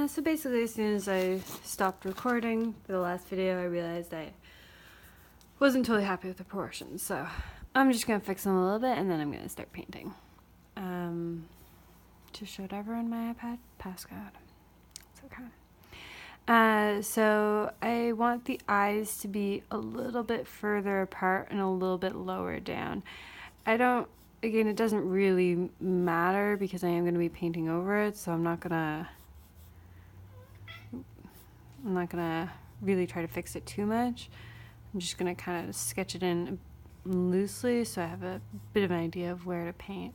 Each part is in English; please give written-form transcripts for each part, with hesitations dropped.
So basically, as soon as I stopped recording for the last video, I realized I wasn't totally happy with the proportions. So I'm just going to fix them a little bit, and then I'm going to start painting. Just showed everyone my iPad passcode. It's okay. So I want the eyes to be a little bit further apart and a little bit lower down. Again, it doesn't really matter because I am going to be painting over it, so I'm not gonna really try to fix it too much. I'm just gonna kind of sketch it in loosely so I have a bit of an idea of where to paint.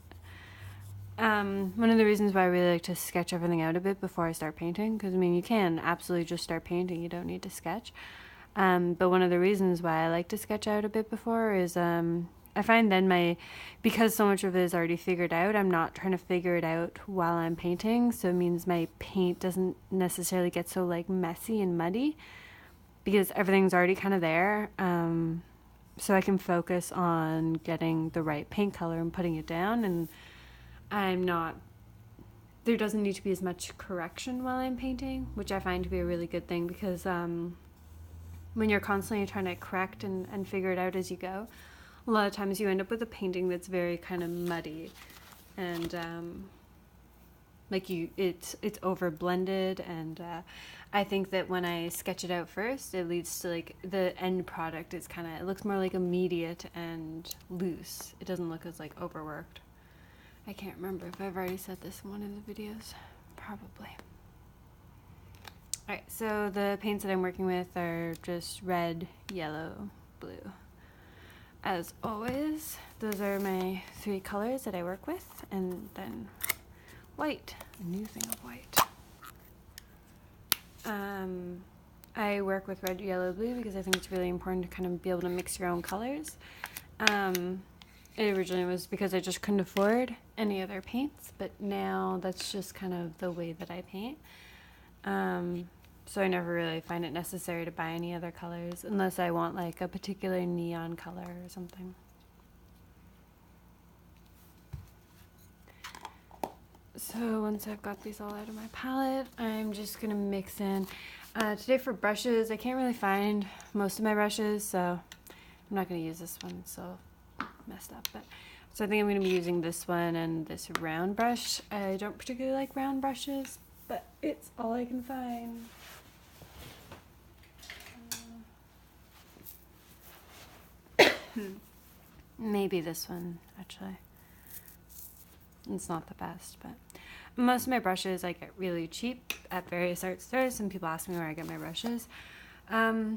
One of the reasons why I really like to sketch everything out a bit before I start painting, because I mean you can absolutely just start painting, you don't need to sketch. But one of the reasons why I like to sketch out a bit before is I find then because so much of it is already figured out, I'm not trying to figure it out while I'm painting, so it means my paint doesn't necessarily get so like messy and muddy because everything's already kind of there. So I can focus on getting the right paint color and putting it down, and there doesn't need to be as much correction while I'm painting, which I find to be a really good thing because when you're constantly trying to correct and figure it out as you go, a lot of times you end up with a painting that's very kind of muddy and it's over blended, and I think that when I sketch it out first, it leads to like the end product is it looks more like immediate and loose. It doesn't look as like overworked. I can't remember if I've already said this in one of the videos. Probably. Alright, so the paints that I'm working with are just red, yellow, blue. As always, those are my 3 colors that I work with, and then white, a new thing of white. I work with red, yellow, blue because I think it's really important to kind of be able to mix your own colors. It originally was because I just couldn't afford any other paints, but now that's just kind of the way that I paint. So I never really find it necessary to buy any other colors unless I want like a particular neon color or something. So once I've got these all out of my palette, I'm just gonna mix in. Today for brushes, I can't really find most of my brushes, so I'm not gonna use this one, it's so messed up. So I think I'm gonna be using this one and this round brush. I don't particularly like round brushes, but it's all I can find. Maybe this one, actually. It's not the best, but most of my brushes I get really cheap at various art stores, and people ask me where I get my brushes. Sorry,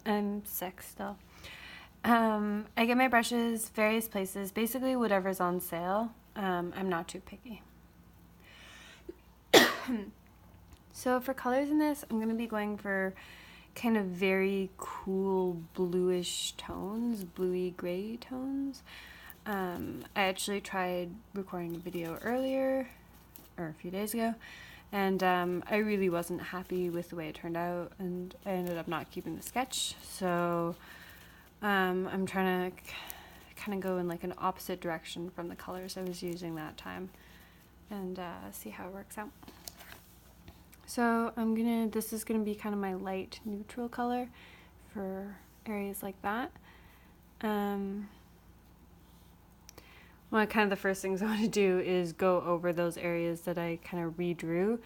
I'm sick still. I get my brushes various places, basically whatever's on sale. I'm not too picky. So for colors in this, I'm going to be going for kind of very cool bluish tones, bluey gray tones. I actually tried recording a video earlier, or a few days ago, and I really wasn't happy with the way it turned out, and I ended up not keeping the sketch. So I'm trying to kind of go in like an opposite direction from the colors I was using that time, and see how it works out. So this is gonna be kind of my light neutral color for areas like that. One of the first things I want to do is go over those areas that I kind of redrew,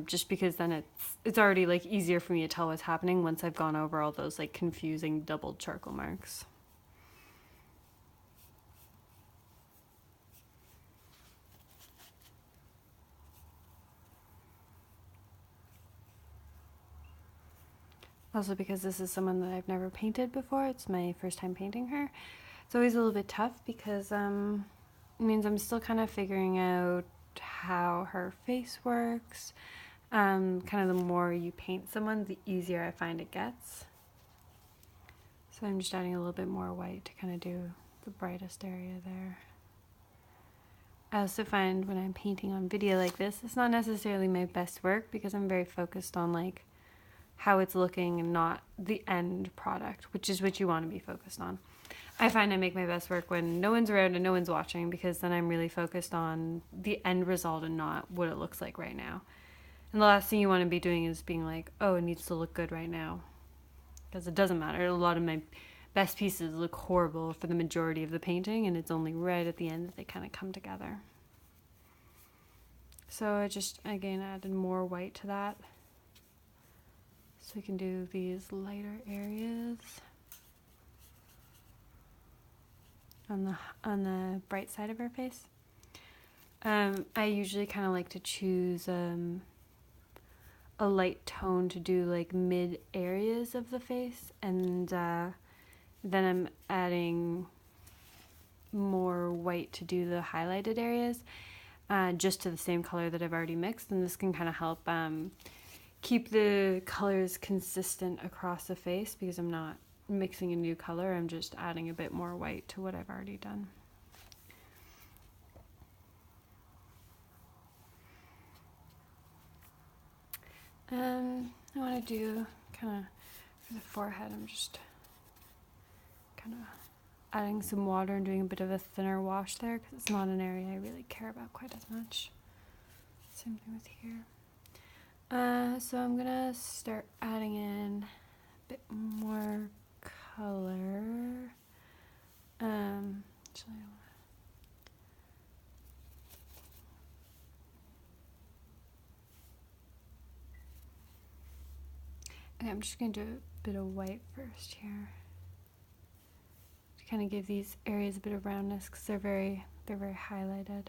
just because then it's already like easier for me to tell what's happening once I've gone over all those like confusing double charcoal marks. Also because this is someone that I've never painted before, it's my first time painting her. It's always a little bit tough because it means I'm still kind of figuring out how her face works. Kind of the more you paint someone, the easier I find it gets. So I'm just adding a little bit more white to kind of do the brightest area there. I also find when I'm painting on video like this, it's not necessarily my best work because I'm very focused on like how it's looking and not the end product, which is what you want to be focused on. I find I make my best work when no one's around and no one's watching, because then I'm really focused on the end result and not what it looks like right now. And the last thing you want to be doing is being like, oh, it needs to look good right now. Because it doesn't matter. A lot of my best pieces look horrible for the majority of the painting, and it's only right at the end that they kind of come together. So I just, again, added more white to that. So we can do these lighter areas on the bright side of her face. I usually kind of like to choose a light tone to do like mid areas of the face, and then I'm adding more white to do the highlighted areas, just to the same color that I've already mixed, and this can kind of help keep the colors consistent across the face, because I'm not mixing a new color, I'm just adding a bit more white to what I've already done. I want to do kind of for the forehead, I'm just kind of adding some water and doing a bit of a thinner wash there, because it's not an area I really care about quite as much. Same thing with here. So I'm gonna start adding in a bit more color. Actually, okay, I'm just gonna do a bit of white first here to kind of give these areas a bit of roundness, because they're very highlighted.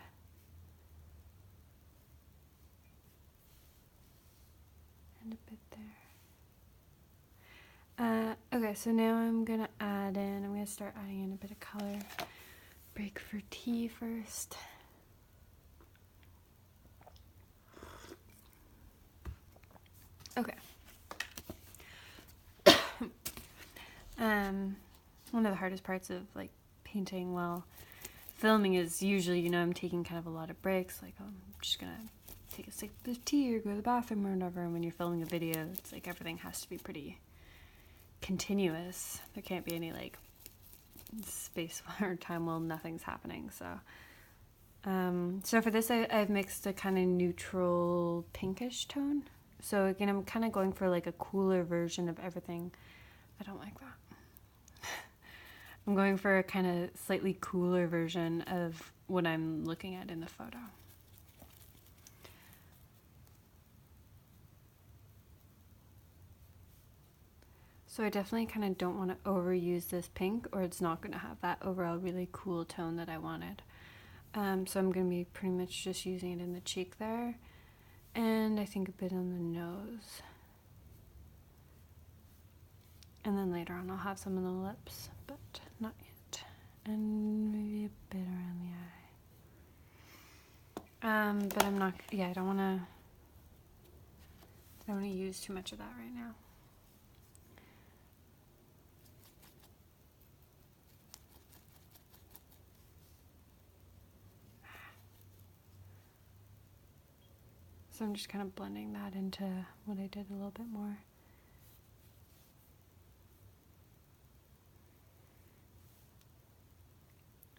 And a bit there. Okay, so now I'm gonna start adding in a bit of color. Break for tea first. Okay. One of the hardest parts of like painting while filming is usually, I'm taking kind of a lot of breaks. Like I'm just gonna take a sip of tea or go to the bathroom or whatever. And when you're filming a video, it's like everything has to be pretty continuous. There can't be any like space or time while nothing's happening. So for this, I've mixed a kind of neutral pinkish tone. So again, I'm kind of going for like a cooler version of everything. I don't like that. I'm going for a kind of slightly cooler version of what I'm looking at in the photo. So I definitely kind of don't want to overuse this pink, or it's not going to have that overall really cool tone that I wanted. So I'm going to be pretty much just using it in the cheek there, and I think a bit on the nose. And then later on I'll have some on the lips, but not yet. And maybe a bit around the eye. But I'm not, I don't want to use too much of that right now. So I'm just kind of blending that into what I did a little bit more.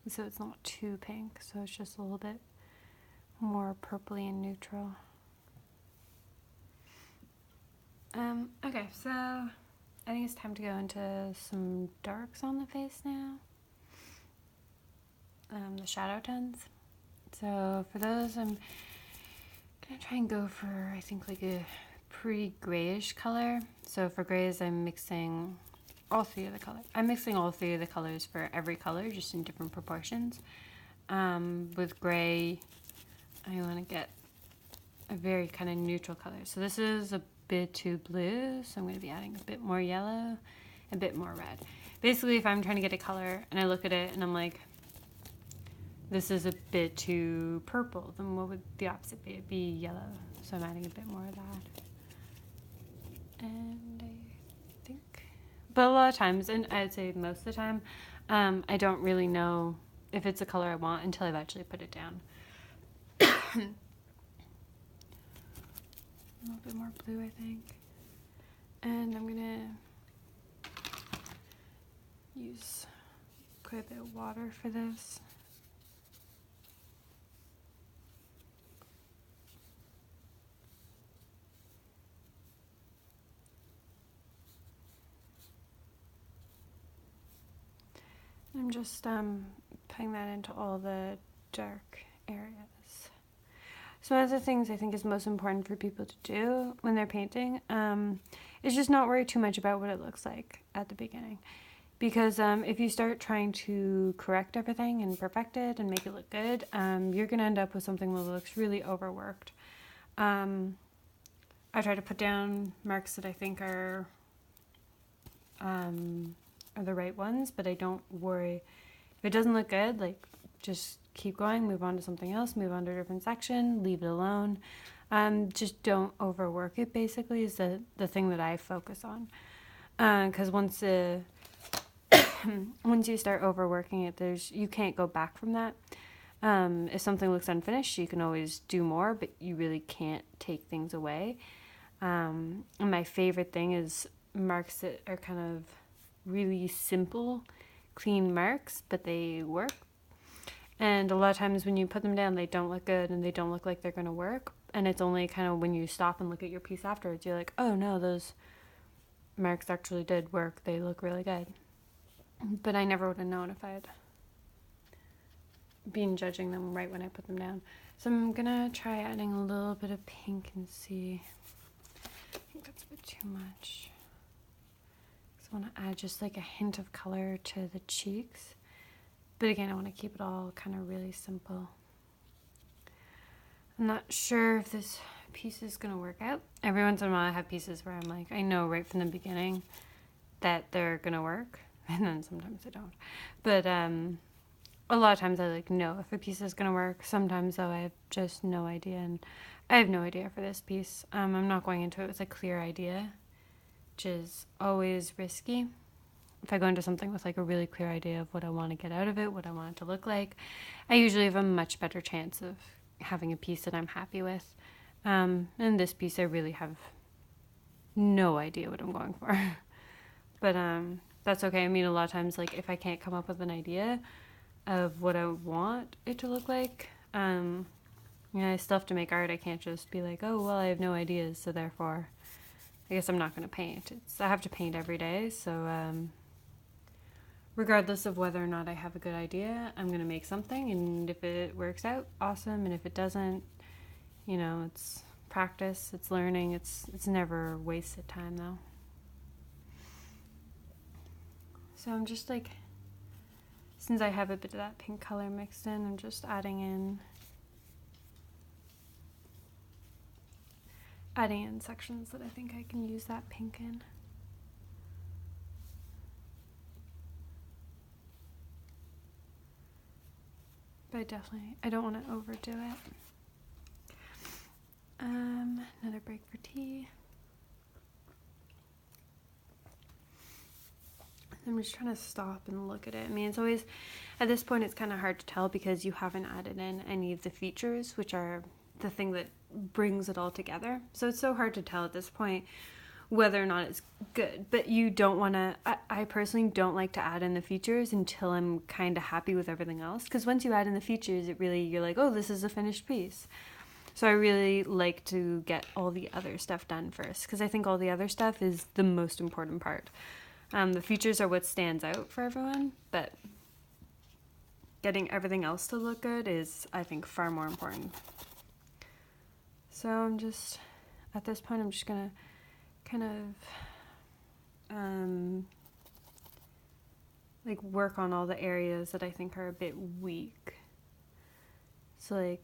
So it's not too pink, so it's just a little bit more purpley and neutral. Okay, so I think it's time to go into some darks on the face now. The shadow tones. So for those, I'm gonna try and go for, I think, like a pretty grayish color. So for grays, I'm mixing all three of the colors. I'm mixing all three of the colors for every color, just in different proportions. With gray, I want to get a very kind of neutral color. So this is a bit too blue, so I'm going to be adding a bit more yellow, a bit more red. Basically, if I'm trying to get a color and I look at it and I'm like, this is a bit too purple, then what would the opposite be? It'd be yellow. So I'm adding a bit more of that. And I think, but a lot of times, and I'd say most of the time, I don't really know if it's a color I want until I've actually put it down. A little bit more blue, I think. And I'm gonna use quite a bit of water for this. I'm just putting that into all the dark areas. So one of the things I think is most important for people to do when they're painting is just not worry too much about what it looks like at the beginning. Because if you start trying to correct everything and perfect it and make it look good, you're going to end up with something that looks really overworked. I try to put down marks that I think are the right ones, but I don't worry. If it doesn't look good, like, just keep going, move on to something else, move on to a different section, leave it alone. Just don't overwork it, basically, is the thing that I focus on. Because once you start overworking it, you can't go back from that. If something looks unfinished, you can always do more, but you really can't take things away. And my favorite thing is marks that are kind of really simple, clean marks, but they work. And a lot of times when you put them down, they don't look good and they don't look like they're going to work. And it's only kind of when you stop and look at your piece afterwards, you're like, oh no, those marks actually did work. They look really good. But I never would have known if I had been judging them right when I put them down. So I'm going to try adding a little bit of pink and see. I think that's a bit too much. I want to add just like a hint of color to the cheeks. But again, I want to keep it all kind of really simple. I'm not sure if this piece is going to work out. Every once in a while I have pieces where I'm like, I know right from the beginning that they're going to work. And then sometimes I don't. But a lot of times I know if a piece is going to work. Sometimes though I have just no idea. And I have no idea for this piece. I'm not going into it with a clear idea, which is always risky. If I go into something with a really clear idea of what I want to get out of it, what I want it to look like, I usually have a much better chance of having a piece that I'm happy with. And this piece, I really have no idea what I'm going for. But that's okay. I mean, a lot of times, if I can't come up with an idea of what I want it to look like, I still have to make art. I can't just be like, oh, well, I have no ideas, so therefore I guess I'm not going to paint. I have to paint every day, so regardless of whether or not I have a good idea, I'm going to make something, and if it works out, awesome, and if it doesn't, it's practice, it's learning, it's never wasted time, though. So I'm just since I have a bit of that pink color mixed in, I'm just adding in sections that I think I can use that pink in. But I don't want to overdo it. Another break for tea. I'm just trying to stop and look at it. I mean, it's always, at this point, it's kind of hard to tell because you haven't added in any of the features, which are the thing that brings it all together. So it's so hard to tell at this point whether or not it's good. But you don't want to, I personally don't like to add in the features until I'm kind of happy with everything else. Because once you add in the features, you're like, oh, this is a finished piece. So I really like to get all the other stuff done first, because I think all the other stuff is the most important part. The features are what stands out for everyone, but getting everything else to look good is, I think, far more important. So at this point, I'm just going to kind of work on all the areas that I think are a bit weak. So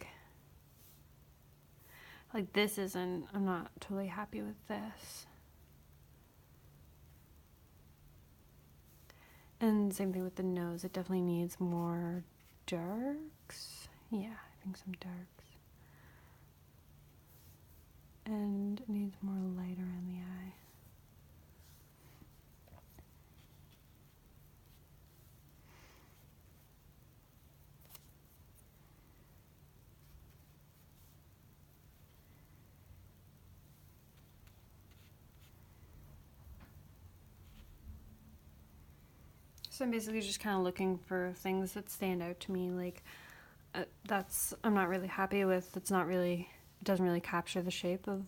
this isn't, I'm not totally happy with this. And same thing with the nose. It definitely needs more darks. Yeah, I think some darks. And it needs more light around the eye. So I'm basically just kind of looking for things that stand out to me, like I'm not really happy with. It doesn't really capture the shape of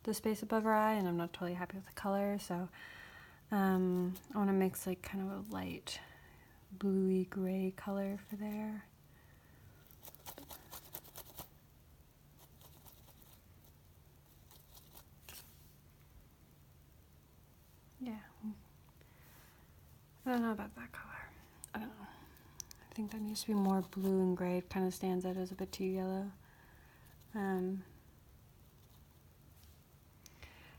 the space above her eye, and I'm not totally happy with the color. So I want to mix like kind of a light bluey gray color for there. Yeah. I don't know about that color. I don't know. I think that needs to be more blue and gray. It kind of stands out as a bit too yellow.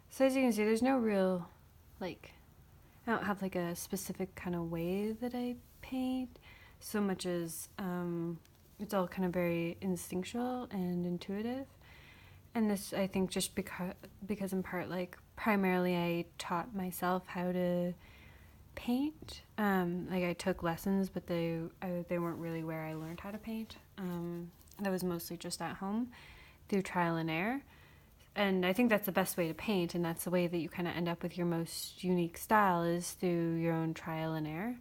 So as you can see, there's no real, like, I don't have like a specific kind of way that I paint so much as it's all kind of very instinctual and intuitive. And this, I think, just because in part, like, primarily I taught myself how to paint. Like, I took lessons, but they weren't really where I learned how to paint. That was mostly just at home through trial and error. And I think that's the best way to paint, and that's the way that you kind of end up with your most unique style, is through your own trial and error.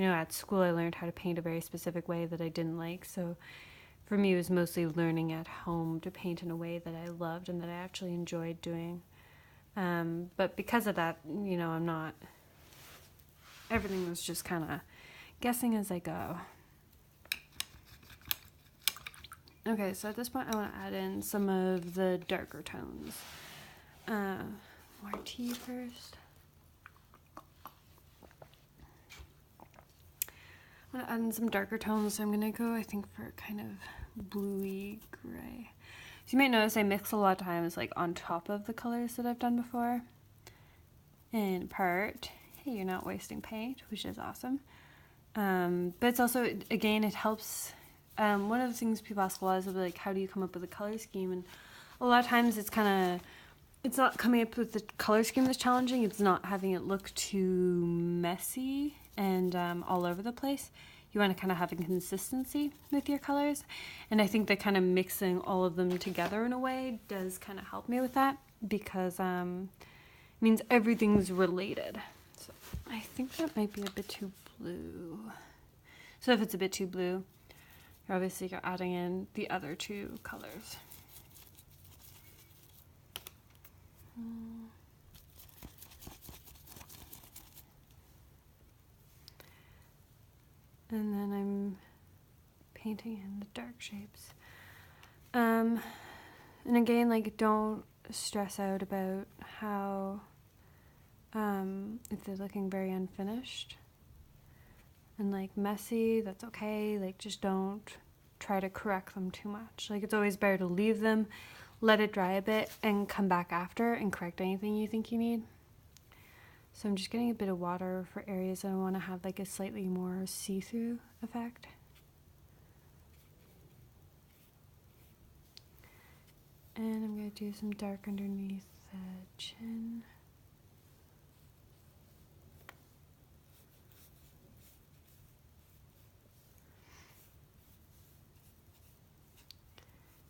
At school I learned how to paint a very specific way that I didn't like, so for me it was mostly learning at home to paint in a way that I loved and that I actually enjoyed doing. But because of that, everything was just kind of guessing as I go. Okay, so at this point I want to add in some of the darker tones. More tea first. I'm going to add in some darker tones, so I'm going to go, I think, for kind of bluey gray. So you might notice I mix a lot of times like on top of the colors that I've done before. In part, hey, you're not wasting paint, which is awesome. But it's also, again, it helps. One of the things people ask a lot is like, how do you come up with a color scheme? And a lot of times it's not coming up with the color scheme that's challenging. It's not having it look too messy and all over the place. You want to kind of have a consistency with your colors. And I think that kind of mixing all of them together in a way does kind of help me with that, because it means everything's related. So I think that might be a bit too blue. So if it's a bit too blue, you're adding in the other two colors. And then I'm painting in the dark shapes. And again, like, don't stress out about how, if they're looking very unfinished and like messy, that's okay. Like, just don't try to correct them too much. Like, it's always better to leave them, let it dry a bit, and come back after and correct anything you think you need. So I'm just getting a bit of water for areas that I want to have like a slightly more see-through effect. And I'm going to do some dark underneath the chin.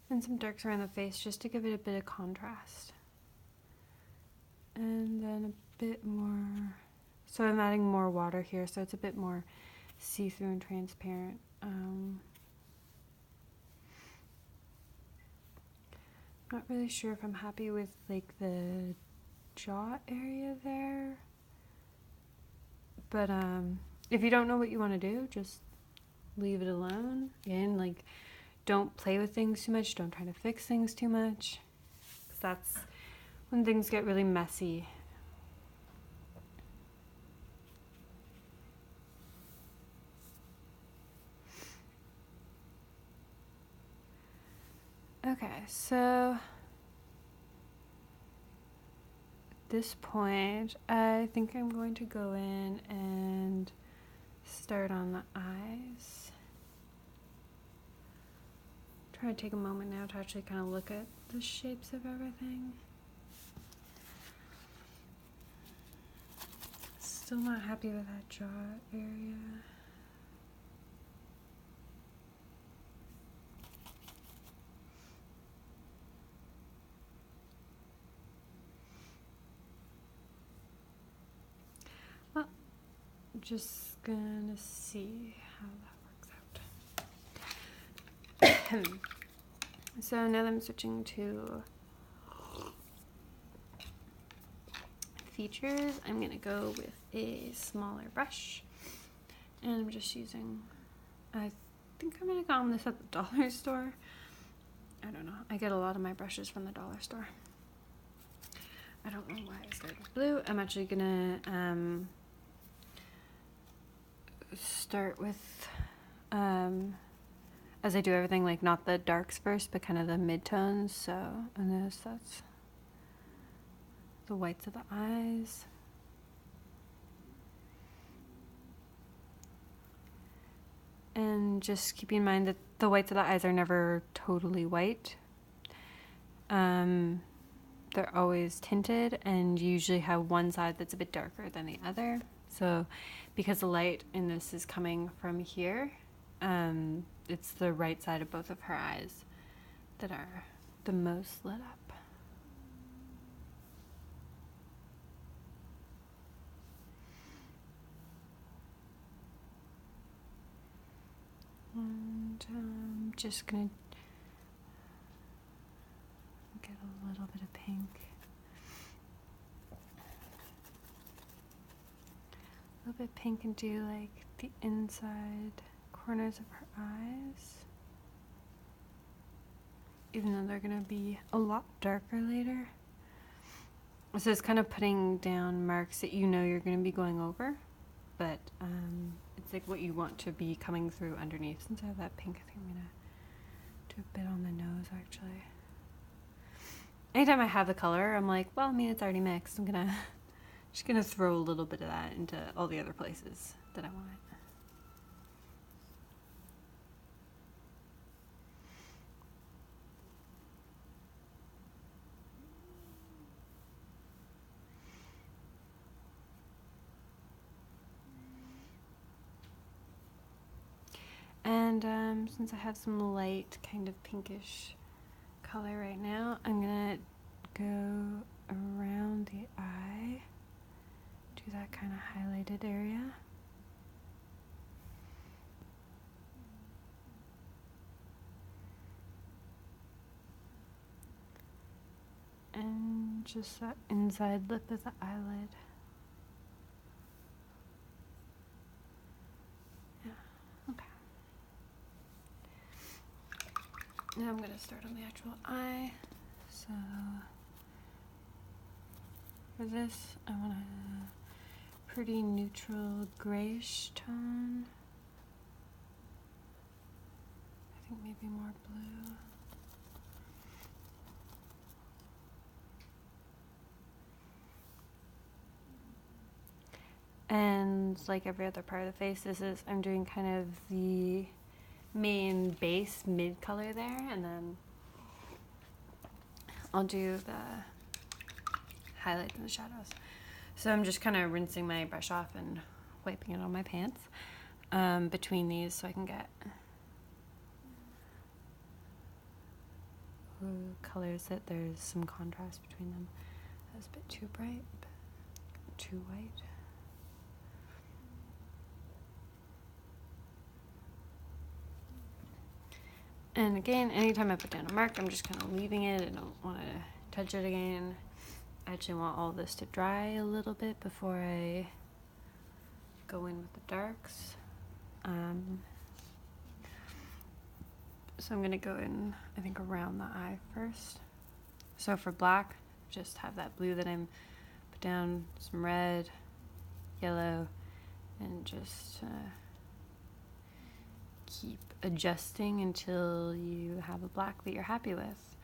And some darks around the face just to give it a bit of contrast. And then a bit more, so I'm adding more water here, so it's a bit more see-through and transparent. Not really sure if I'm happy with like the jaw area there, but if you don't know what you want to do, just leave it alone. Again, like, don't play with things too much, don't try to fix things too much, because that's when things get really messy. Okay, so at this point, I think I'm going to go in and start on the eyes. Try to take a moment now to actually kind of look at the shapes of everything. Still not happy with that jaw area. just gonna see how that works out. So now that I'm switching to features, I'm gonna go with a smaller brush, and I'm just using, I think I'm gonna get this at the dollar store. I don't know, I get a lot of my brushes from the dollar store. I don't know why I started with blue. I'm actually gonna start with, as I do everything, like not the darks first, but kind of the midtones. So, and notice that's the whites of the eyes. And just keep in mind that the whites of the eyes are never totally white. They're always tinted and usually have one side that's a bit darker than the other. So because the light in this is coming from here, it's the right side of both of her eyes that are the most lit up. And I'm just gonna get a little bit of pink. A little bit pink and do like the inside corners of her eyes. Even though they're gonna be a lot darker later. So it's kind of putting down marks that you know you're gonna be going over, but it's like what you want to be coming through underneath. Since I have that pink, I think I'm gonna do a bit on the nose actually. Anytime I have the color, I'm like, well, I mean, it's already mixed. I'm just gonna throw a little bit of that into all the other places that I want it. And since I have some light kind of pinkish color right now, I'm gonna go around the eye, do that kind of highlighted area. And just that inside lip of the eyelid. Yeah, okay. Now I'm gonna start on the actual eye. So for this, I want a pretty neutral grayish tone. I think maybe more blue. And like every other part of the face, I'm doing kind of the main base mid color there, and then I'll do the highlights and the shadows. So I'm just kind of rinsing my brush off and wiping it on my pants between these so I can get colors that there's some contrast between them. That was a bit too bright, but too white. And again, anytime I put down a mark, I'm just kind of leaving it. I don't want to touch it again. I actually want all this to dry a little bit before I go in with the darks. So I'm going to go in, I think, around the eye first. So for black, just have that blue that I'm put down, some red, yellow, and just keep adjusting until you have a black that you're happy with.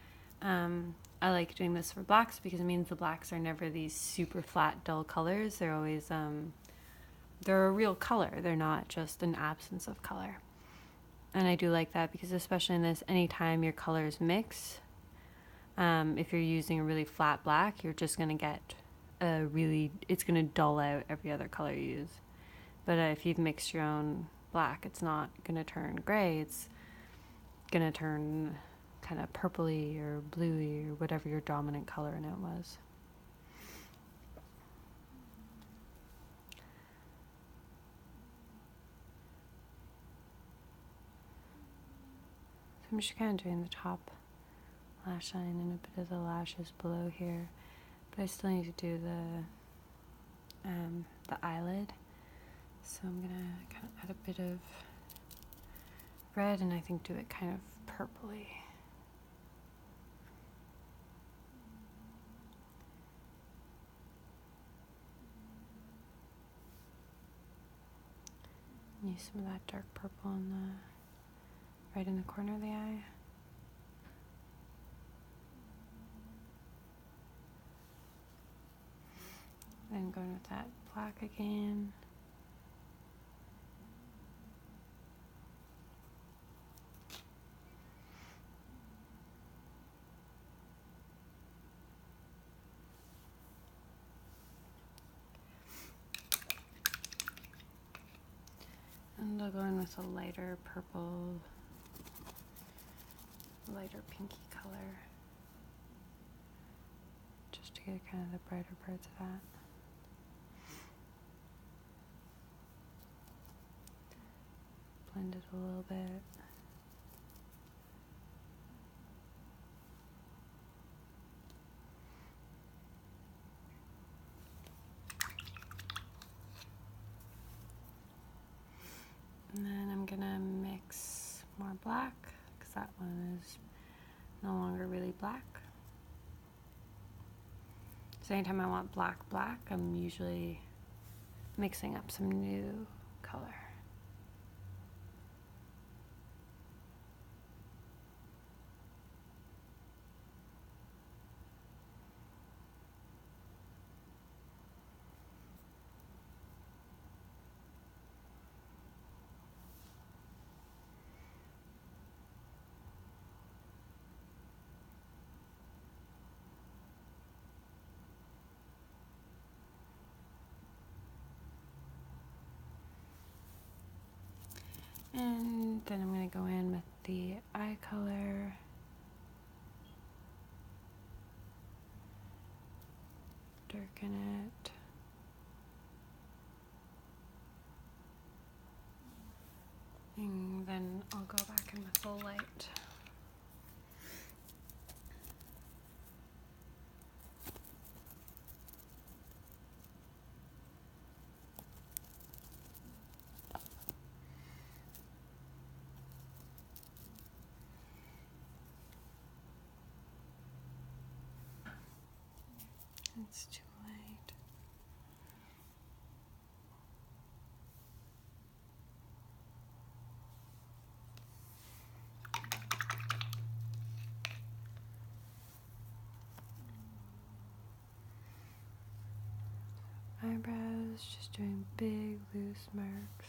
I like doing this for blacks because it means the blacks are never these super flat, dull colors. They're always, they're a real color. They're not just an absence of color. And I do like that because especially in this, anytime your colors mix, if you're using a really flat black, you're just going to get it's going to dull out every other color you use. But if you've mixed your own black, it's not going to turn gray. It's going to turn kind of purpley or bluey or whatever your dominant color in it was. I'm just kind of doing the top lash line and a bit of the lashes below here, but I still need to do the eyelid. So I'm gonna kind of add a bit of red and I think do it kind of purpley. Use some of that dark purple in right in the corner of the eye. Then going with that black again. And I'll go in with a lighter purple, lighter pinky color, just to get kind of the brighter parts of that. Blend it a little bit. And then I'm gonna mix more black, because that one is no longer really black. So anytime I want black, I'm usually mixing up some new color. And then I'm going to go in with the eye color. Darken it. And then I'll go back in with the light. It's too light. Eyebrows, just doing big, loose marks.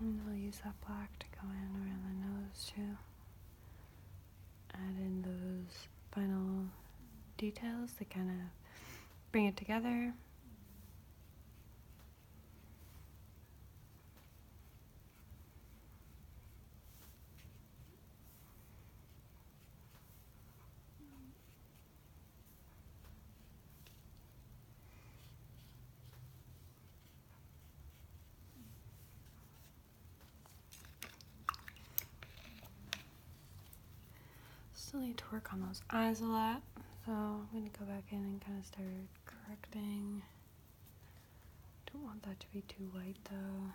And I'll use that black to go in around the nose too. Add in those final details that kind of bring it together. Still need to work on those eyes a lot, so I'm going to go back in and kind of start correcting. Don't want that to be too white though.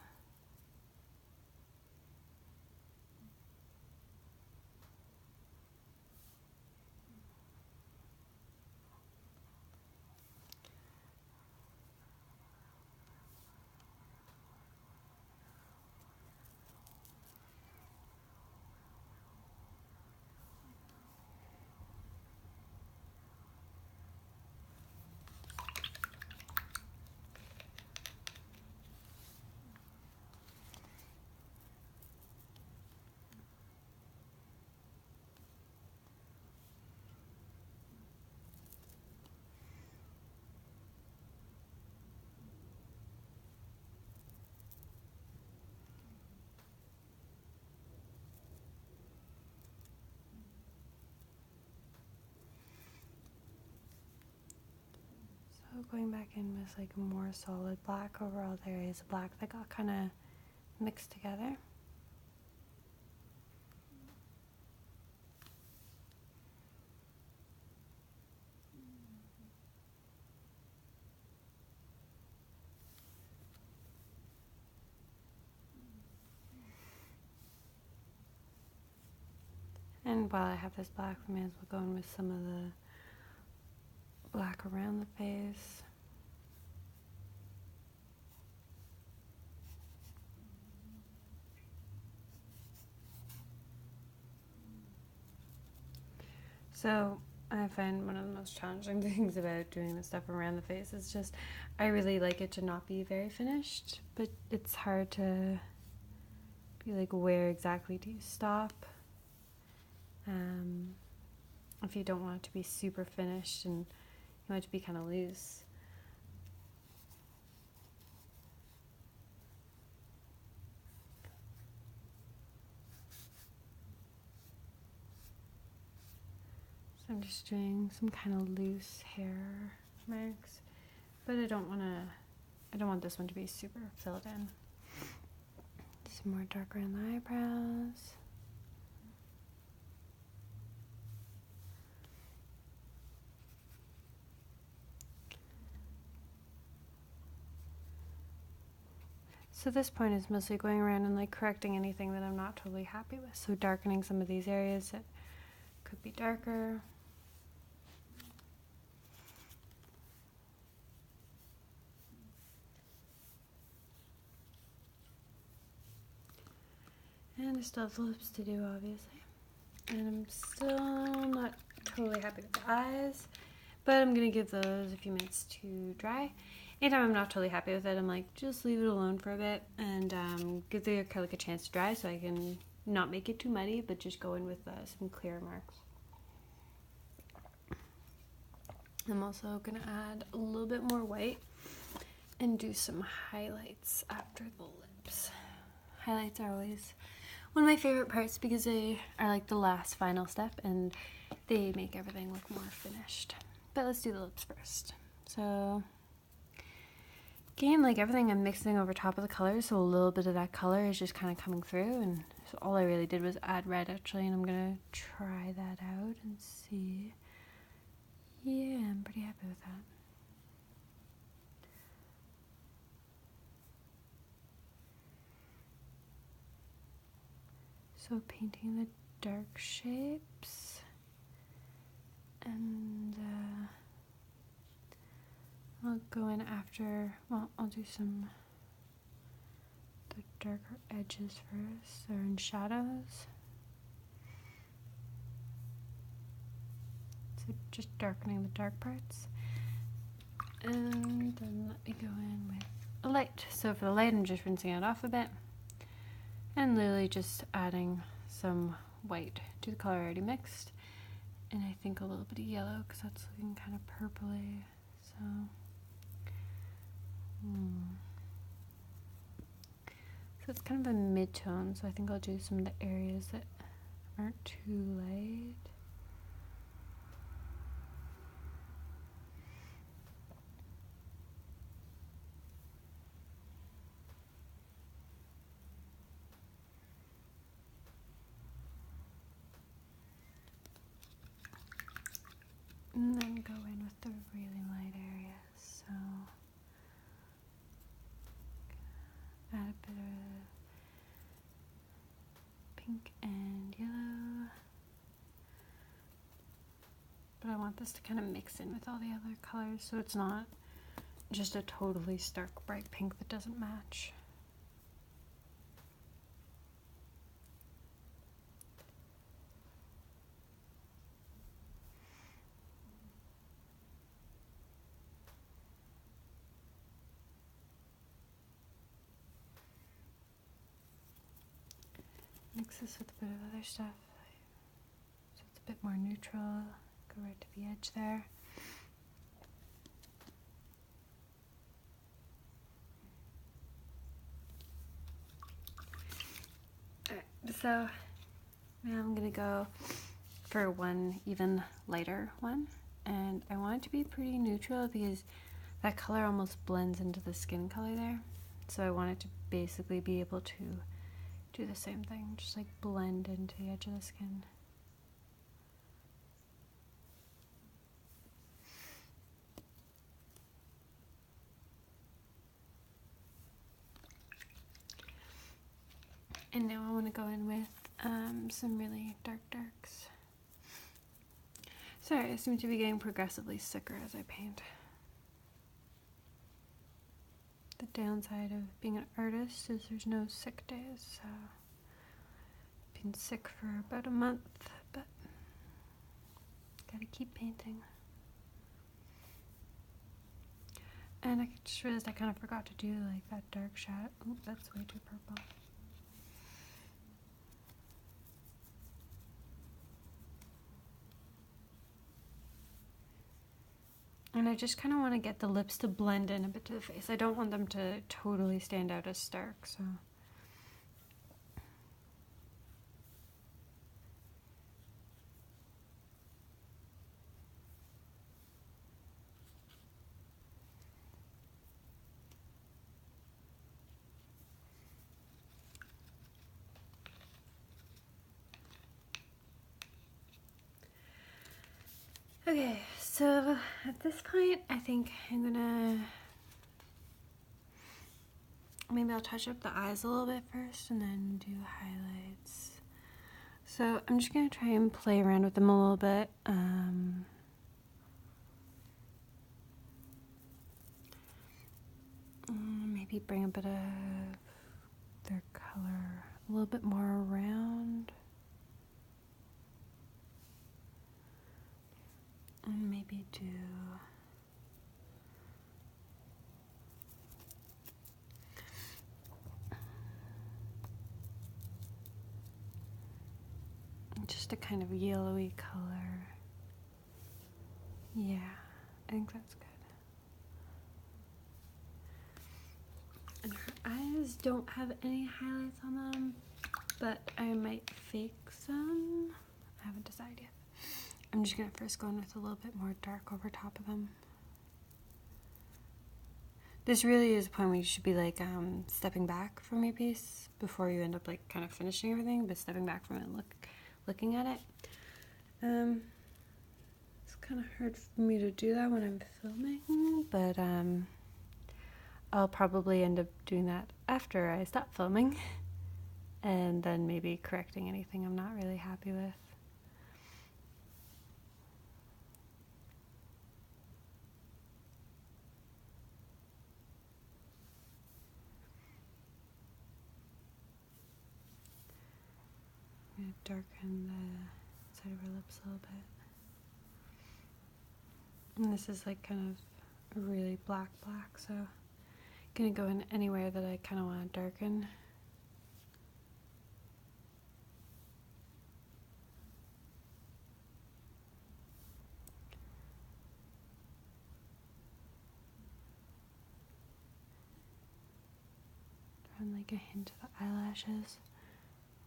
going back in with like a more solid black over all the areas of black that got kind of mixed together. And while I have this black, we may as well go in with some of the black around the face. So I find one of the most challenging things about doing the stuff around the face is just I really like it to not be very finished, but it's hard to be like, where exactly do you stop? If you don't want it to be super finished and you want it to be kind of loose. So I'm just doing some kind of loose hair marks, but I don't want this one to be super filled in. Some more dark around the eyebrows. So this point is mostly going around and like correcting anything that I'm not totally happy with. So darkening some of these areas that could be darker. And I still have the lips to do, obviously. And I'm still not totally happy with the eyes, but I'm gonna give those a few minutes to dry. Anytime I'm not totally happy with it, I'm like, just leave it alone for a bit and give the acrylic a chance to dry so I can not make it too muddy, but just go in with some clear marks. I'm also gonna add a little bit more white and do some highlights after the lips. Highlights are always one of my favorite parts because they are like the last final step and they make everything look more finished. But let's do the lips first. So again, like everything I'm mixing over top of the color, so a little bit of that color is just kind of coming through, and so all I really did was add red actually, and I'm gonna try that out and see. Yeah, I'm pretty happy with that. So painting the dark shapes, and I'll go in after, well, I'll do some the darker edges first, or in shadows. So just darkening the dark parts. And then let me go in with a light. So for the light, I'm just rinsing it off a bit. And literally just adding some white to the color I already mixed. And I think a little bit of yellow because that's looking kind of purpley. So, so it's kind of a mid-tone. So I think I'll do some of the areas that aren't too light. And then go in with the really light areas. So add a bit of pink and yellow. But I want this to kind of mix in with all the other colors so it's not just a totally stark bright pink that doesn't match. Mix this with a bit of other stuff so it's a bit more neutral. Go right to the edge there. Alright, so now I'm gonna go for one even lighter one, and I want it to be pretty neutral because that color almost blends into the skin color there. So I wanted to basically be able to do the same thing, just like blend into the edge of the skin. And now I want to go in with some really dark darks. Sorry, I seem to be getting progressively sicker as I paint. The downside of being an artist is there's no sick days, so I've been sick for about a month, but gotta keep painting. And I just realized I kind of forgot to do like that dark shadow. Oop, that's way too purple. And I just kind of want to get the lips to blend in a bit to the face. I don't want them to totally stand out as stark, so. Okay, so at this point, I think I'm gonna, maybe I'll touch up the eyes a little bit first and then do highlights. So I'm just gonna try and play around with them a little bit. Maybe bring a bit of their color a little bit more around. And maybe do just a kind of yellowy color. Yeah, I think that's good. And her eyes don't have any highlights on them, but I might fake some. I haven't decided yet. I'm just gonna first go in with a little bit more dark over top of them. This really is a point where you should be like stepping back from your piece before you end up like kind of finishing everything, but stepping back from it and looking at it. It's kind of hard for me to do that when I'm filming, but I'll probably end up doing that after I stop filming and then maybe correcting anything I'm not really happy with. I'm going to darken the side of her lips a little bit. And this is like kind of a really black, so I'm going to go in anywhere that I kind of want to darken. And like a hint of the eyelashes.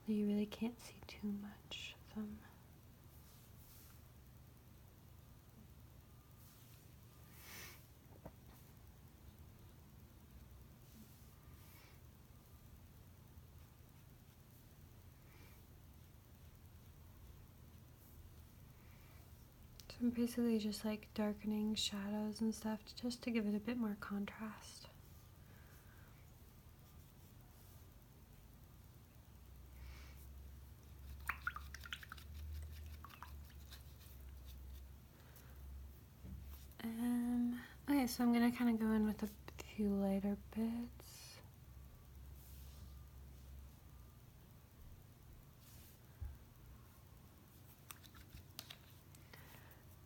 You really can't see too much of them. So I'm basically just like darkening shadows and stuff just to give it a bit more contrast. Okay, so I'm gonna kind of go in with a few lighter bits.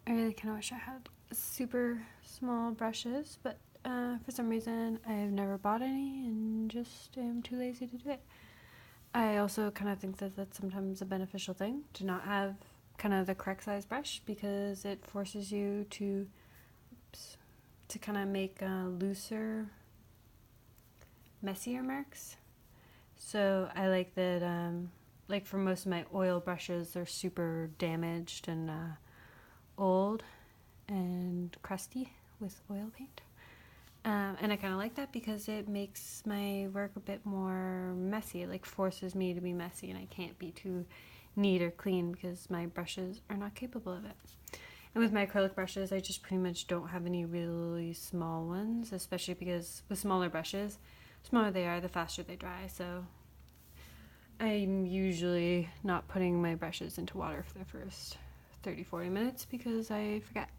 I really kind of wish I had super small brushes, but for some reason I've never bought any and just am too lazy to do it. I also kind of think that that's sometimes a beneficial thing to not have kind of the correct size brush, because it forces you to kind of make looser, messier marks. So I like that, like for most of my oil brushes, they're super damaged and old and crusty with oil paint. And I kind of like that because it makes my work a bit more messy. It like forces me to be messy, and I can't be too neat or clean because my brushes are not capable of it. And with my acrylic brushes, I just pretty much don't have any really small ones, especially because with smaller brushes, the smaller they are, the faster they dry. So I'm usually not putting my brushes into water for the first 30-40 minutes because I forget.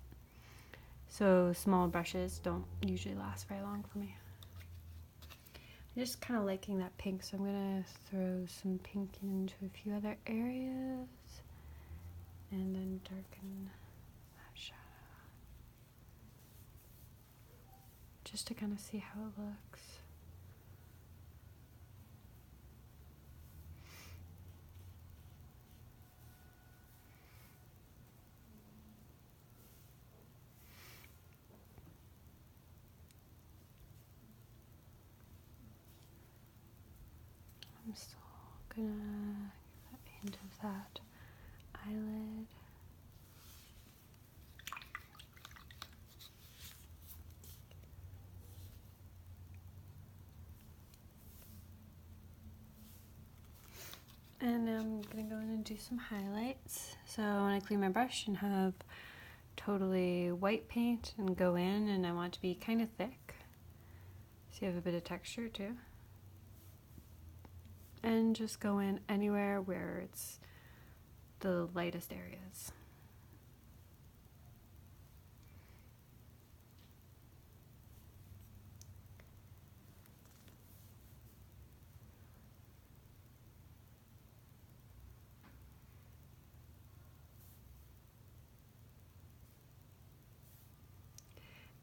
So small brushes don't usually last very long for me. I'm just kind of liking that pink, so I'm going to throw some pink into a few other areas and then darken that shadow just to kind of see how it looks. I'm still gonna give a hint of that eyelid. And now I'm gonna go in and do some highlights. So when I clean my brush and have totally white paint and go in, and I want it to be kind of thick, so you have a bit of texture too. And just go in anywhere where it's the lightest areas.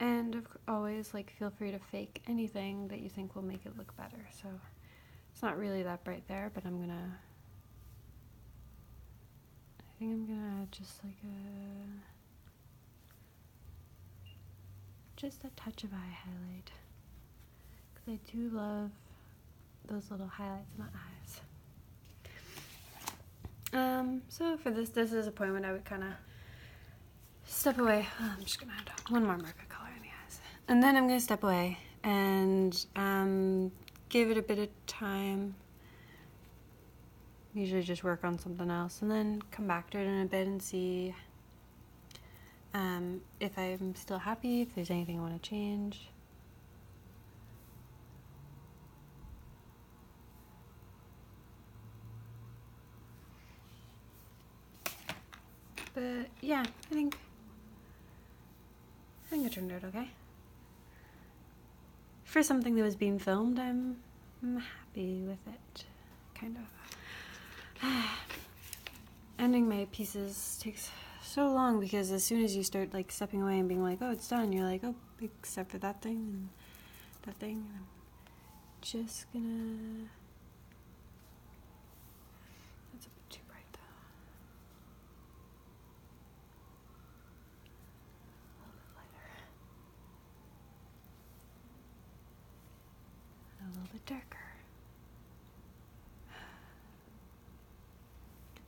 And always feel free to fake anything that you think will make it look better. So it's not really that bright there, but I think I'm gonna add just a touch of eye highlight, because I do love those little highlights in my eyes. So for this is a point when I would kind of step away. I'm just gonna add one more marker color in the eyes, and then I'm gonna step away and give it a bit of time. Usually just work on something else, and then come back to it in a bit and see if I'm still happy, if there's anything I want to change. But yeah, I think it turned out okay. For something that was being filmed, I'm happy with it, kind of. Ending my pieces takes so long because as soon as you start stepping away and being like, oh, it's done, you're like, oh, except for that thing and that thing. And I'm just gonna... That's a bit too bright though. A little bit lighter. And a little bit darker.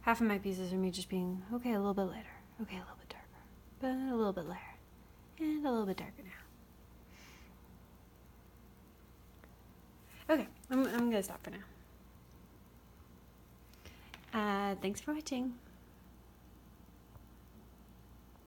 Half of my pieces are me just being, okay, a little bit lighter, okay, a little bit darker, but a little bit lighter, and a little bit darker now. Okay, I'm gonna stop for now. Thanks for watching.